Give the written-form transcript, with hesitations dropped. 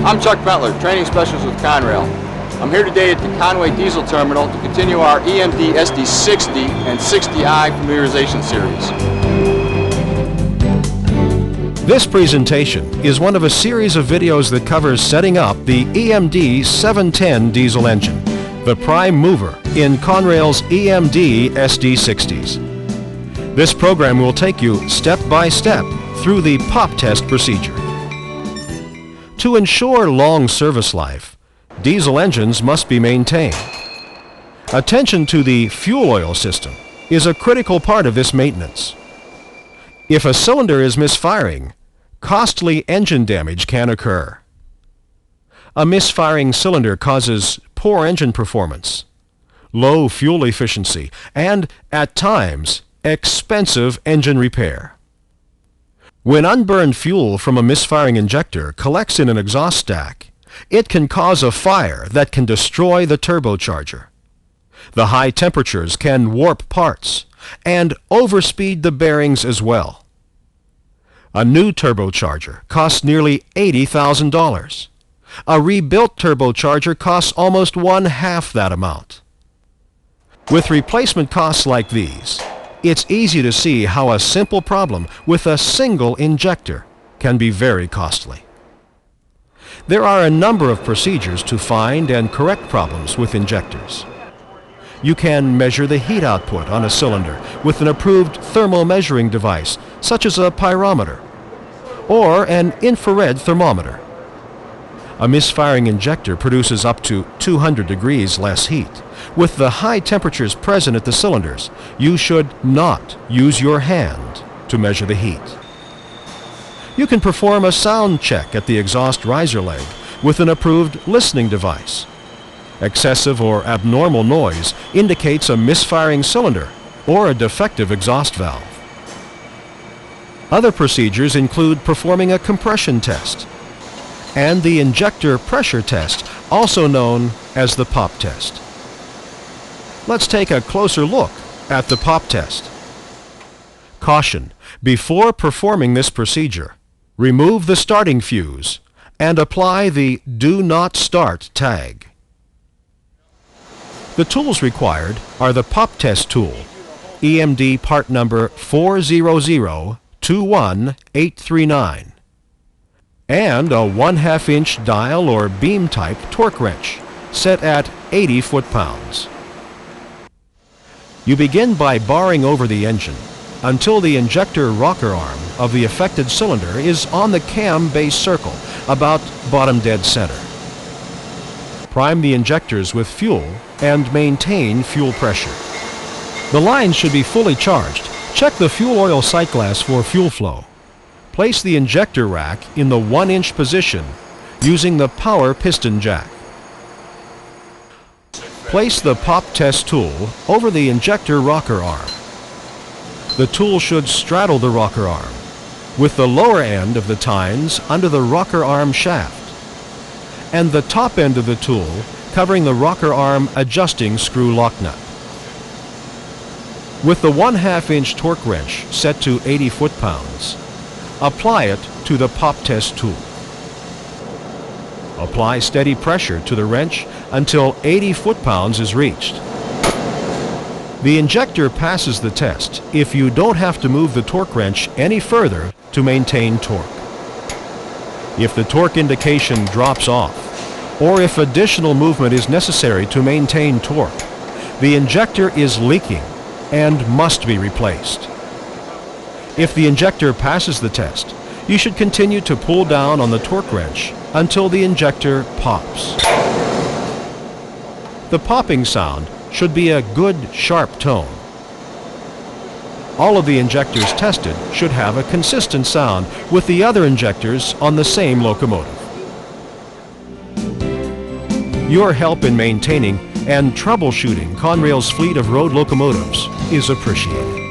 I'm Chuck Pentler, training specialist with Conrail. I'm here today at the Conway Diesel Terminal to continue our EMD SD60 and 60i familiarization series. This presentation is one of a series of videos that covers setting up the EMD 710 diesel engine, the prime mover in Conrail's EMD SD60s. This program will take you step by step through the pop test procedure. To ensure long service life, diesel engines must be maintained. Attention to the fuel oil system is a critical part of this maintenance. If a cylinder is misfiring, costly engine damage can occur. A misfiring cylinder causes poor engine performance, low fuel efficiency, and, at times, expensive engine repair. When unburned fuel from a misfiring injector collects in an exhaust stack, it can cause a fire that can destroy the turbocharger. The high temperatures can warp parts and overspeed the bearings as well. A new turbocharger costs nearly $80,000. A rebuilt turbocharger costs almost one-half that amount. With replacement costs like these, it's easy to see how a simple problem with a single injector can be very costly. There are a number of procedures to find and correct problems with injectors. You can measure the heat output on a cylinder with an approved thermal measuring device, such as a pyrometer or an infrared thermometer. A misfiring injector produces up to 200 degrees less heat. With the high temperatures present at the cylinders, you should not use your hand to measure the heat. You can perform a sound check at the exhaust riser leg with an approved listening device. Excessive or abnormal noise indicates a misfiring cylinder or a defective exhaust valve. Other procedures include performing a compression test and the injector pressure test, also known as the pop test. Let's take a closer look at the pop test. Caution: before performing this procedure, remove the starting fuse and apply the Do Not Start tag. The tools required are the pop test tool, EMD part number 400-21839, and a 1/2 inch dial or beam type torque wrench set at 80 foot-pounds. You begin by barring over the engine until the injector rocker arm of the affected cylinder is on the cam base circle, about bottom dead center. Prime the injectors with fuel and maintain fuel pressure. The lines should be fully charged. Check the fuel oil sight glass for fuel flow. Place the injector rack in the 1-inch position using the power piston jack. Place the pop test tool over the injector rocker arm. The tool should straddle the rocker arm, with the lower end of the tines under the rocker arm shaft, and the top end of the tool covering the rocker arm adjusting screw lock nut. With the 1/2 inch torque wrench set to 80 foot-pounds, apply it to the pop test tool. Apply steady pressure to the wrench until 80 foot-pounds is reached. The injector passes the test if you don't have to move the torque wrench any further to maintain torque. If the torque indication drops off, or if additional movement is necessary to maintain torque, the injector is leaking and must be replaced. If the injector passes the test, you should continue to pull down on the torque wrench until the injector pops. The popping sound should be a good, sharp tone. All of the injectors tested should have a consistent sound with the other injectors on the same locomotive. Your help in maintaining and troubleshooting Conrail's fleet of road locomotives is appreciated.